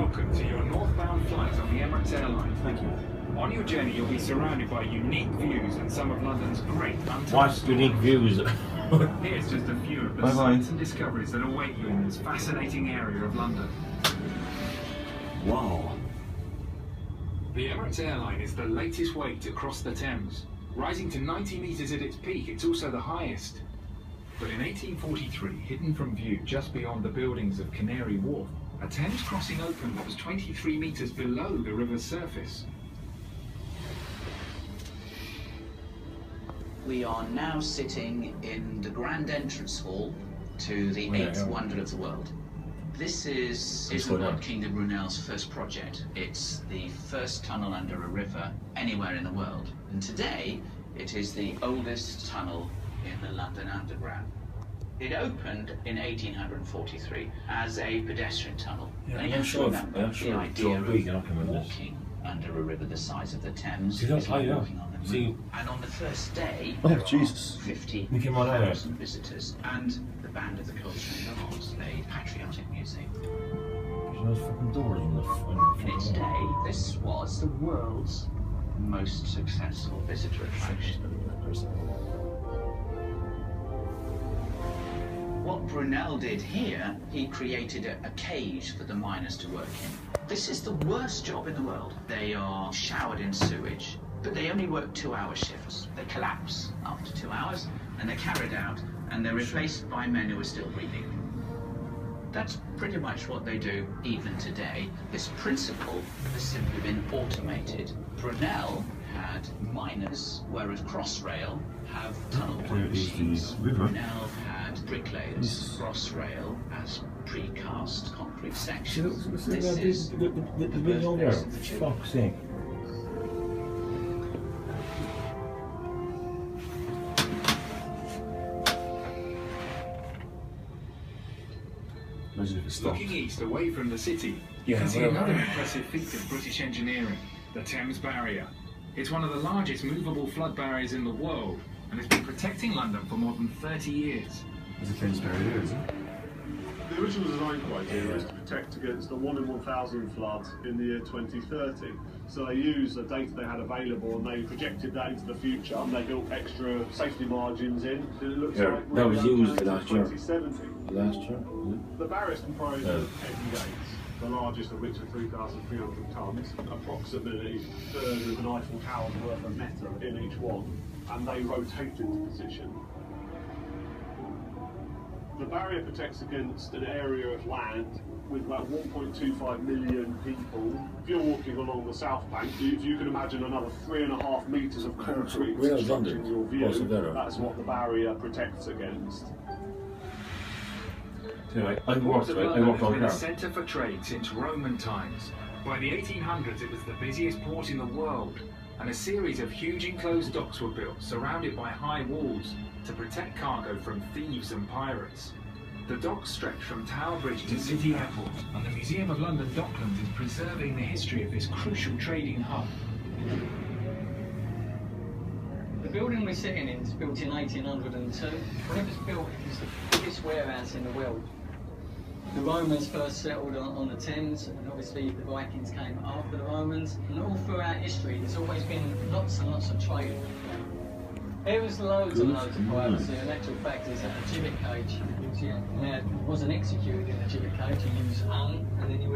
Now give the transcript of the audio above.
Welcome to your northbound flight on the Emirates airline. Thank you. On your journey, you'll be surrounded by unique views and some of London's great untold What's unique views? Here's just a few of the sights and discoveries that await you in this fascinating area of London. Wow. The Emirates airline is the latest way to cross the Thames. Rising to 90 metres at its peak, it's also the highest. But in 1843, hidden from view just beyond the buildings of Canary Wharf, a Thames crossing opened that was 23 metres below the river's surface. We are now sitting in the grand entrance hall to the eighth wonder of the world. This is Lord King de Brunel's first project. It's the first tunnel under a river anywhere in the world. And today, it is the oldest tunnel in the London Underground. It opened in 1843 as a pedestrian tunnel. Yeah, and you have to remember the idea of walking under a river the size of the Thames is like walking on the moon. And on the first day, there are 50,000 visitors, and the band of the Coltrane Arms played patriotic music. In its day, this was the world's most successful visitor attraction. What Brunel did here, he created a cage for the miners to work in. This is the worst job in the world. They are showered in sewage, but they only work 2-hour shifts. They collapse after 2 hours, and they're carried out, and they're replaced by men who are still breathing. That's pretty much what they do even today. This principle has simply been automated. Brunel had miners, whereas Crossrail have tunnel machines. Brunel had bricklayers. Crossrail has precast concrete sections. This is the birthplace of the tube. Fuck's sake. Looking east, away from the city, you can see another impressive feat of British engineering, the Thames Barrier. It's one of the largest movable flood barriers in the world, and it's been protecting London for more than 30 years. There's a Thames Barrier, isn't it? The original design criteria is to protect against a 1 in 1,000 flood in the year 2030. So they used the data they had available and they projected that into the future, and they built extra safety margins in. It looks like that was used last year. 2070. Last year? The barriers comprise of 10 gates, the largest of which are 3,300 tonnes, approximately a third of an Eiffel Tower's worth of metal in each one, and they rotate into position. The barrier protects against an area of land with about 1.25 million people. If you're walking along the south bank, if you can imagine another 3.5 metres of concrete obstructing your view, that's what the barrier protects against. Anyway, I Port walked of London on has been a car. centre for trade since Roman times. By the 1800s, it was the busiest port in the world, and a series of huge enclosed docks were built, surrounded by high walls, to protect cargo from thieves and pirates. The docks stretch from Tower Bridge to City Airport, and the Museum of London Docklands is preserving the history of this crucial trading hub. The building we're sitting in is built in 1802. When it was built, it was the biggest warehouse in the world. The Romans first settled on the Thames, and obviously the Vikings came after the Romans. And all throughout history, there's always been lots and lots of trade. There was loads and loads of pirates. In actual fact, there's a gibbet cage. He wasn't executed in a gibbet cage. He used hung, and then he